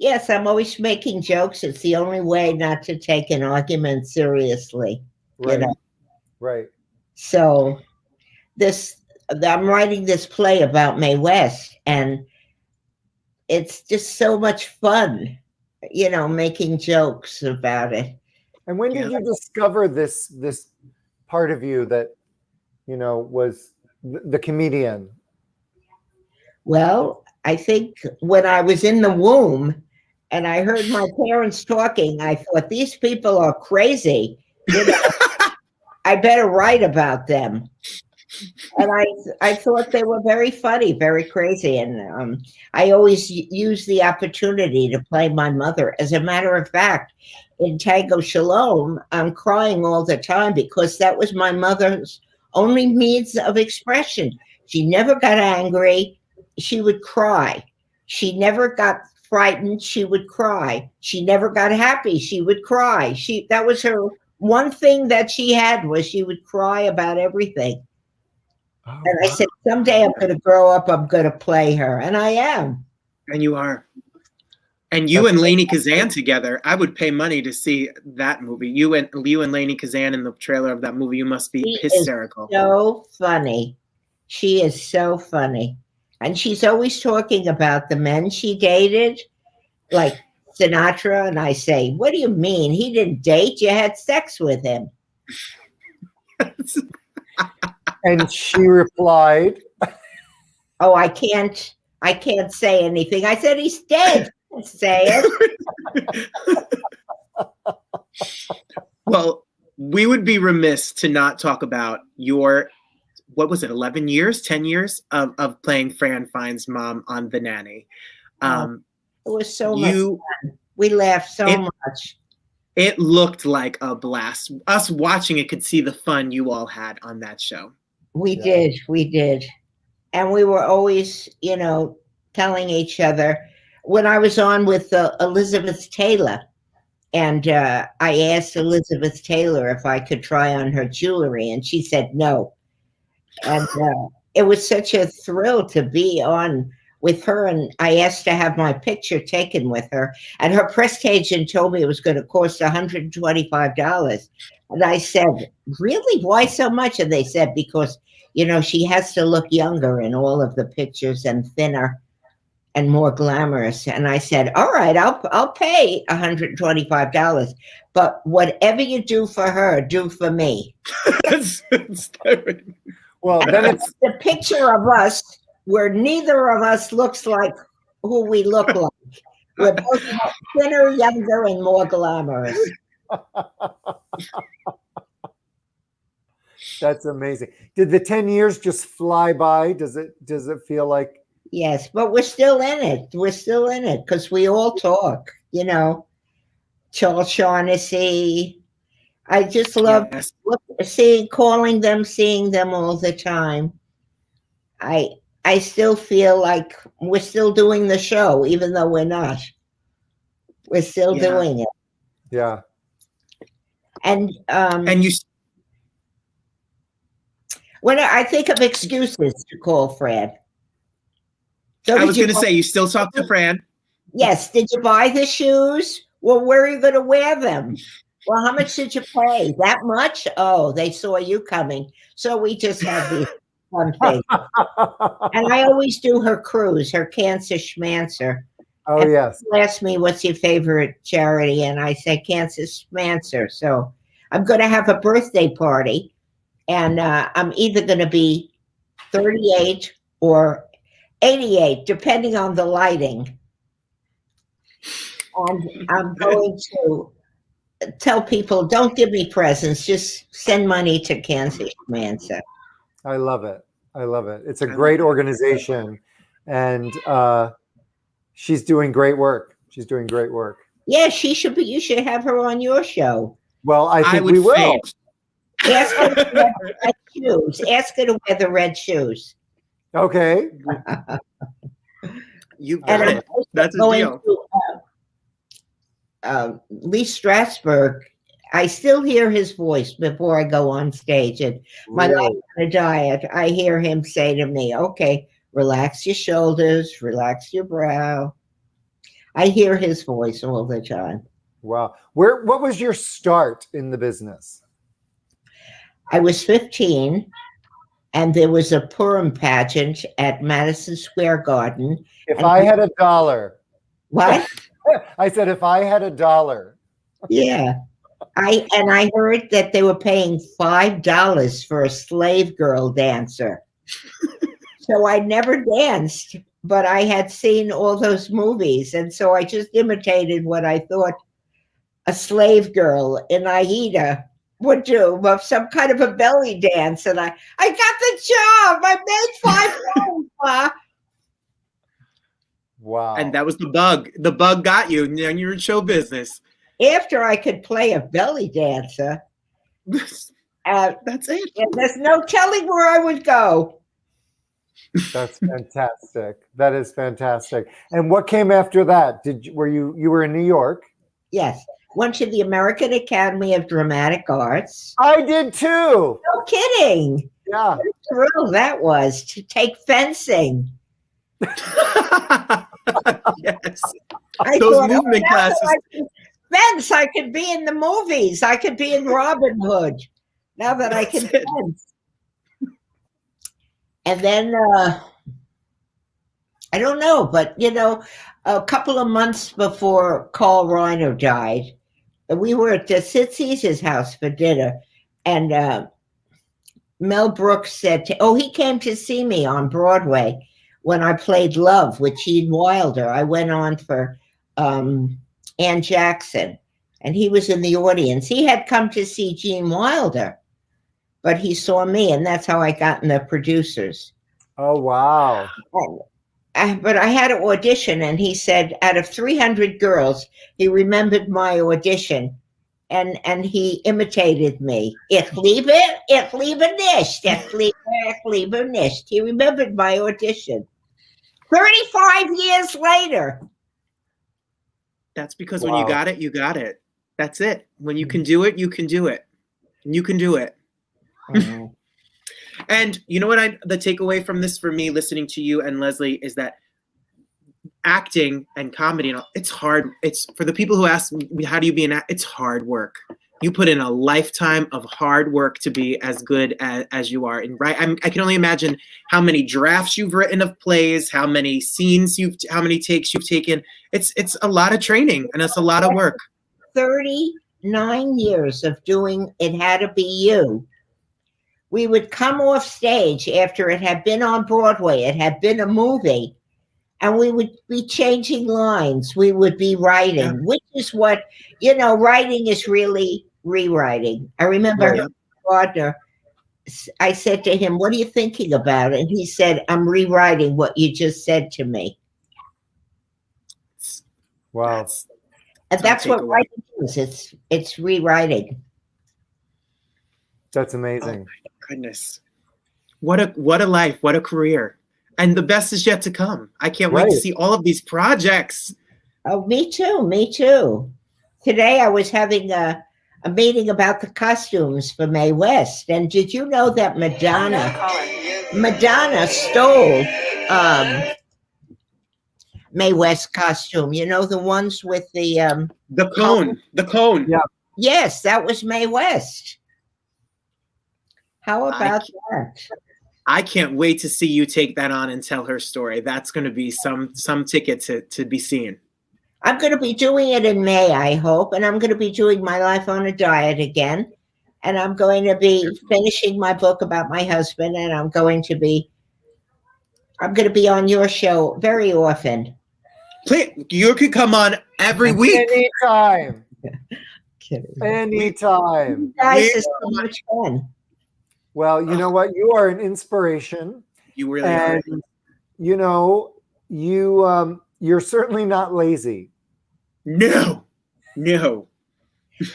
making jokes. It's the only way not to take an argument seriously.
Right. Right.
So I'm writing this play about Mae West, and it's just so much fun, making jokes about it.
And when did you discover this part of you that, was the comedian?
Well, I think when I was in the womb and I heard my parents talking, I thought, these people are crazy. I better write about them. And I thought they were very funny, very crazy. And I always use the opportunity to play my mother. As a matter of fact, in Tango Shalom, I'm crying all the time because that was my mother's only means of expression. She never got angry. She would cry. She never got frightened. She would cry. She never got happy. She would cry. That was her one thing that she had, was she would cry about everything. Oh, and I said, Someday I'm going to grow up. I'm going to play her, and I am.
And you are. And you and Lainey Kazan together, I would pay money to see that movie. You and Lainey Kazan in the trailer of that movie, you must be hysterical.
So funny. She is so funny. And she's always talking about the men she dated, like Sinatra. And I say, what do you mean? He didn't date. You had sex with him.
And she replied,
oh, I can't say anything. I said, he's dead. Say it.
Well, we would be remiss to not talk about your, what was it, 11 years, 10 years of playing Fran Fine's mom on The Nanny.
It was so much fun. We laughed so much.
It looked like a blast. Us watching it could see the fun you all had on that show.
We did. And we were always, telling each other. When I was on with Elizabeth Taylor, and I asked Elizabeth Taylor if I could try on her jewelry, and she said no. And it was such a thrill to be on with her, and I asked to have my picture taken with her, and her press agent told me it was going to cost $125. And I said, really? Why so much? And they said, because, she has to look younger in all of the pictures and thinner and more glamorous. And I said, all right, I'll pay $125, but whatever you do for her, do for me.
Well, then it's
the picture of us where neither of us looks like who we look like. We're both thinner, younger, and more glamorous.
That's amazing. Did the 10 years just fly by? Does it feel like?
Yes, but we're still in it. We're still in it because we all talk, Charles Shaughnessy. I just love calling them, seeing them all the time. I still feel like we're still doing the show, even though we're not. We're still doing it.
Yeah.
And
you.
When I think of excuses to call Fran. So
I was going to say, you still talk to Fran?
Yes. Did you buy the shoes? Well, where are you going to wear them? Well, how much did you pay? That much? Oh, they saw you coming. So we just had these fun things. And I always do her cruise, her Cancer Schmancer.
Oh,
and
yes.
People ask me, what's your favorite charity? And I say Cancer Schmancer. So I'm going to have a birthday party. And I'm either going to be 38 or 88, depending on the lighting. And I'm going to tell people, don't give me presents, just send money to Cancer Schmancer.
I love it. It's a great organization, and she's doing great work.
Yeah, she should be. You should have her on your show.
Well, I think we will.
Ask her to wear the red shoes. Ask her to wear the red shoes.
Okay.
You got it. That's a deal.
Lee Strasberg, I still hear his voice before I go on stage. And my life on a diet, I hear him say to me, okay, relax your shoulders, relax your brow. I hear his voice all the time.
Wow. What was your start in the business?
I was 15, and there was a Purim pageant at Madison Square Garden.
If I had $1.
What?
I said, if I had $1.
Yeah. I heard that they were paying $5 for a slave girl dancer. So I never danced, but I had seen all those movies. And so I just imitated what I thought a slave girl in Aida would do, of some kind of a belly dance. And I got the job. I made $5.
Wow.
And that was the bug. The bug got you, and you're in show business.
After I could play a belly dancer,
that's it.
There's no telling where I would go.
That's fantastic. That is fantastic. And what came after that? You were in New York?
Yes. Went to the American Academy of Dramatic Arts.
I did too.
No kidding.
Yeah.
What a thrill that was to take fencing.
Yes.
I
Those
thought,
movement
now that
classes.
I can fence, I could be in the movies. I could be in Robin Hood. Now that I can fence. And then I don't know, but a couple of months before Carl Reiner died, we were at Sitzi's house for dinner, and Mel Brooks said, he came to see me on Broadway when I played Love with Gene Wilder. I went on for Ann Jackson, and he was in the audience. He had come to see Gene Wilder, but he saw me, and that's how I got in the producers.
Oh, wow.
But I had an audition, and he said, out of 300 girls, he remembered my audition, and he imitated me. Ich liebe nicht. Ich liebe nicht. He remembered my audition. 35 years later.
That's because when you got it, you got it. That's it. When you can do it, you can do it. You can do it.
Mm-hmm.
And you know what? The takeaway from this for me, listening to you and Lesley, is that acting and comedy, it's hard. It's for the people who ask me, how do you be an actor? It's hard work. You put in a lifetime of hard work to be as good as you are. And I can only imagine how many drafts you've written of plays, how many scenes how many takes you've taken. It's a lot of training and it's a lot of work.
39 years of doing It Had to Be You. We would come off stage after it had been on Broadway, it had been a movie, and we would be changing lines. We would be writing, which is what, writing is really rewriting. I remember Gardner, I said to him, what are you thinking about? And he said, I'm rewriting what you just said to me.
Wow.
And that's what writing is. It's rewriting.
That's amazing.
Oh my goodness. What a life, what a career. And the best is yet to come. I can't wait to see all of these projects.
Oh, me too. Today I was having a meeting about the costumes for Mae West. And did you know that Madonna stole Mae West costume? The ones with the
cone. The cone.
Yeah.
Yes, that was Mae West. How about that?
I can't wait to see you take that on and tell her story. That's going to be some ticket to be seen.
I'm going to be doing it in May, I hope, and I'm going to be doing My Life on a Diet again, and I'm going to be finishing my book about my husband, and I'm going to be on your show very often.
Please, you could come on every week.
Anytime. Anytime.
You guys is so much fun.
Well, you know what? You are an inspiration.
You really are.
You're certainly not lazy.
No.
No,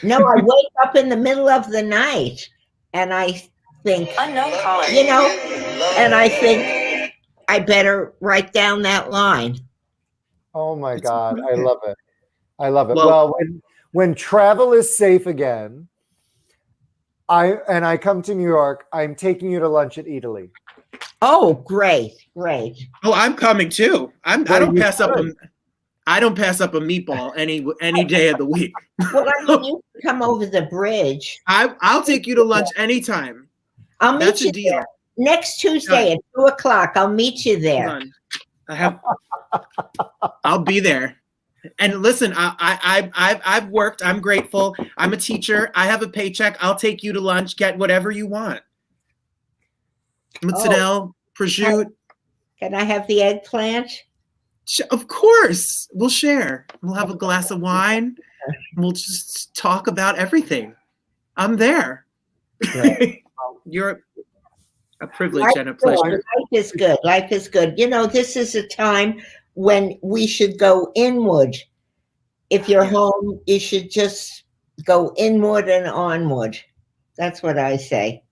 I wake up in the middle of the night and I think,
Unknown caller.
and I think I better write down that line.
Oh my God. I love it. Well, when travel is safe again, I come to New York, I'm taking you to lunch at Italy.
Oh, great.
Oh, I'm coming too. I don't pass up a meatball any day of the week.
Well, you can come over the bridge.
I'll take you to lunch anytime.
I'll meet you there next Tuesday at 2:00. I'll meet you there.
I'll be there. And listen, I've worked. I'm grateful. I'm a teacher. I have a paycheck. I'll take you to lunch. Get whatever you want. Mozzarella, prosciutto.
Can I have the eggplant?
Of course. We'll share. We'll have a glass of wine. We'll just talk about everything. I'm there. Yeah. You're a privilege and a pleasure.
Life is good. Life is good. This is a time when we should go inward. If you're home, you should just go inward and onward. That's what I say.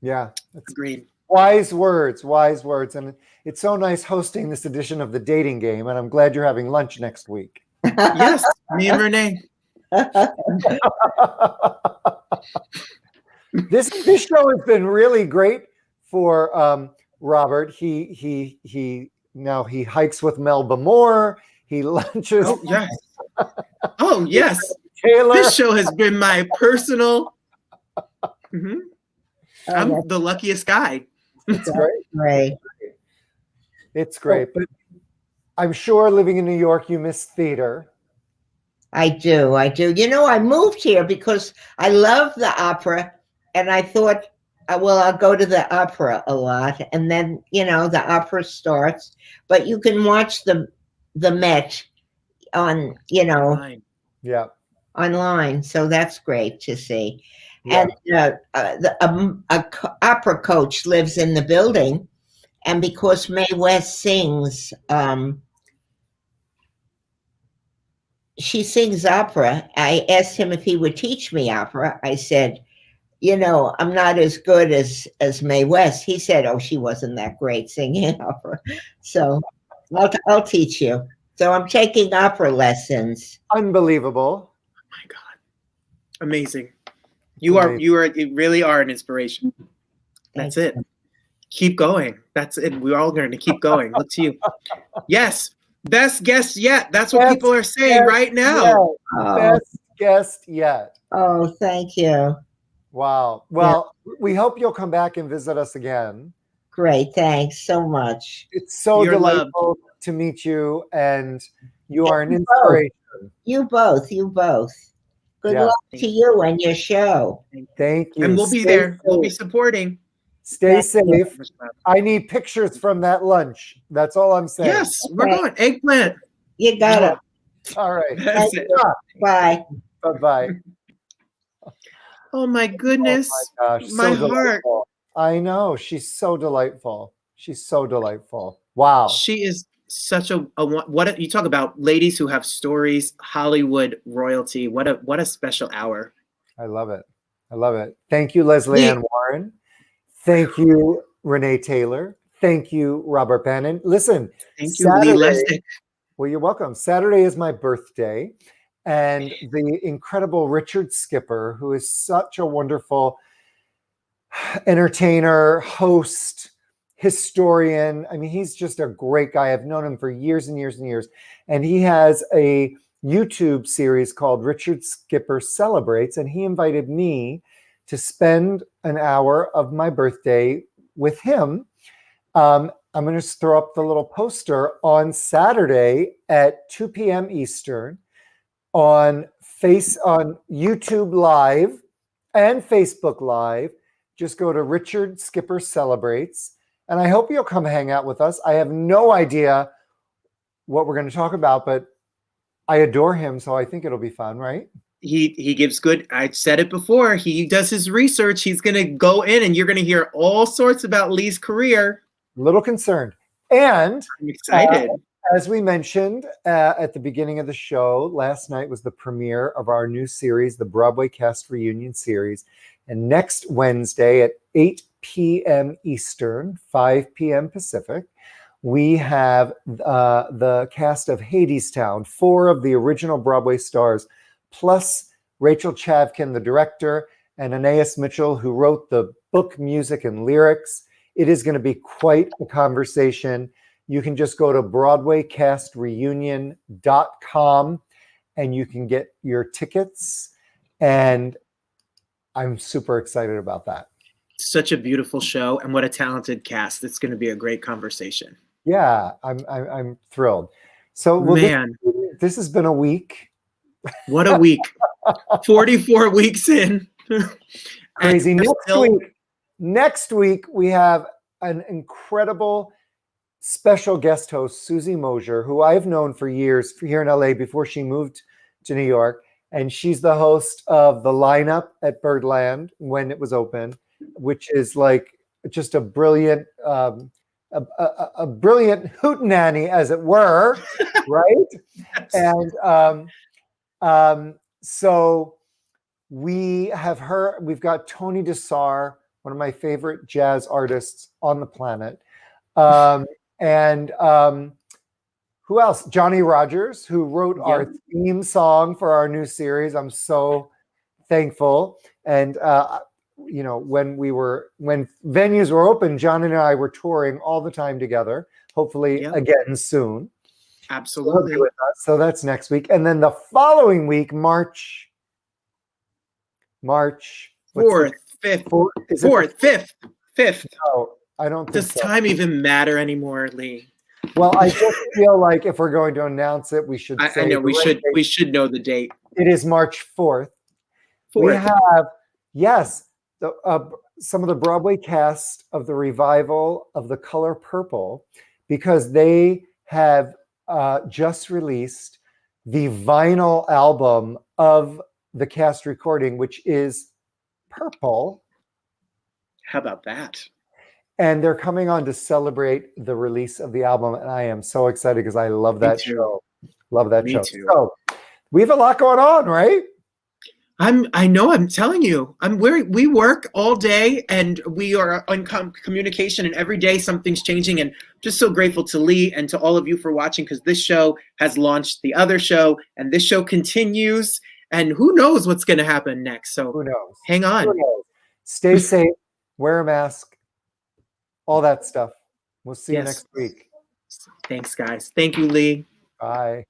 Yeah, that's
agreed.
Wise words. And it's so nice hosting this edition of The Dating Game, and I'm glad you're having lunch next week.
Yes, me and Renee.
This show has been really great for Robert. He now he hikes with Melba Moore. He lunches.
Oh yes. Oh yes.
Taylor.
This show has been my personal. Mhm. I'm the luckiest guy.
It's great.
Right.
It's great. But I'm sure living in New York, you miss theater.
I do. You know, I moved here because I love the opera, and I thought, well, I'll go to the opera a lot, and then you know the opera starts, but you can watch the Met on online, so that's great to see.
Yeah.
And opera coach lives in the building, and because Mae West sings. She sings opera. I asked him if he would teach me opera. I said, you know, I'm not as good as Mae West. He said, oh, she wasn't that great singing opera. So I'll teach you. So I'm taking opera lessons.
Unbelievable.
Oh my God. Amazing. You really are an inspiration. That's it. Keep going. That's it. We're all going to keep going. Look to you. Yes. Best guest yet. That's what people are saying right now.
Best guest yet.
Oh, thank you.
Wow. Well, we hope you'll come back and visit us again.
Great. Thanks so much.
It's so delightful to meet you, and you are an inspiration.
You both. Good luck to you and your show.
Thank you.
And we'll be there. We'll be supporting.
Stay safe. I need pictures from that lunch. That's all I'm saying.
Yes, we're going. Eggplant.
You got it.
All right.
That's it.
Bye.
Bye-bye.
Oh my goodness.
Oh my gosh.
My
so
heart.
Delightful. I know. She's so delightful. She's so delightful. Wow.
She is such a what you talk about ladies who have stories, Hollywood royalty. What a special hour.
I love it. I love it. Thank you, Lesley Ann Warren. Thank you, Renee Taylor. Thank you, Robert Bannon. Listen,
thank you, Lee Lessack.
Well, you're welcome. Saturday is my birthday, and the incredible Richard Skipper, who is such a wonderful entertainer, host, historian. I mean, he's just a great guy. I've known him for years and years and years, and he has a YouTube series called Richard Skipper Celebrates, and he invited me to spend an hour of my birthday with him. I'm going to throw up the little poster on Saturday at 2 p.m. Eastern on YouTube Live and Facebook Live. Just go to Richard Skipper Celebrates, and I hope you'll come hang out with us. I have no idea what we're going to talk about, but I adore him, so I think it'll be fun, right?
He gives good. I said it before. He does his research. He's going to go in, and you're going to hear all sorts about Lee's career.
A little concerned, and
I'm excited.
As we mentioned at the beginning of the show, last night was the premiere of our new series, the Broadway Cast Reunion Series, and next Wednesday at 8 p.m. Eastern, 5 p.m. Pacific, we have the cast of Hadestown, 4 of the original Broadway stars, plus Rachel Chavkin, the director, and Anais Mitchell, who wrote the book, music, and lyrics. It is going to be quite a conversation. You can just go to BroadwayCastReunion.com and you can get your tickets. And I'm super excited about that.
Such a beautiful show, and what a talented cast. It's going to be a great conversation.
Yeah, I'm thrilled. So this has been a week.
What a week. 44 weeks in.
Crazy. Next week, we have an incredible special guest host, Susie Mosier, who I've known for years here in LA before she moved to New York. And she's the host of The Lineup at Birdland when it was open, which is like just a brilliant brilliant hootenanny, as it were, right? And so we have her. We've got Tony Desar, one of my favorite jazz artists on the planet, and who else? Johnny Rogers, who wrote our theme song for our new series. I'm so thankful, and when venues were open, John and I were touring all the time together. Hopefully again soon.
Absolutely.
So that's next week, and then the following week, March
4th, 5th.
No, I don't think
Does
so.
time even matter anymore, Lee?
Well, I just feel like if we're going to announce it, we should say
I know we should.
date.
We should know the date.
It is March 4th.
4th.
We have, some of the Broadway cast of the revival of The Color Purple, because they have just released the vinyl album of the cast recording, which is Purple.
How about that?
And they're coming on to celebrate the release of the album, and I am so excited because I love that show. Love that show.
Too.
So we have a lot going on, right?
I know. I'm telling you. We work all day, and we are on communication, and every day something's changing. And just so grateful to Lee and to all of you for watching, because this show has launched the other show, and this show continues. And who knows what's going to happen next? So
who knows?
Hang on.
Who knows? Stay safe. Wear a mask. All that stuff. We'll see you next week.
Thanks, guys. Thank you, Lee.
Bye.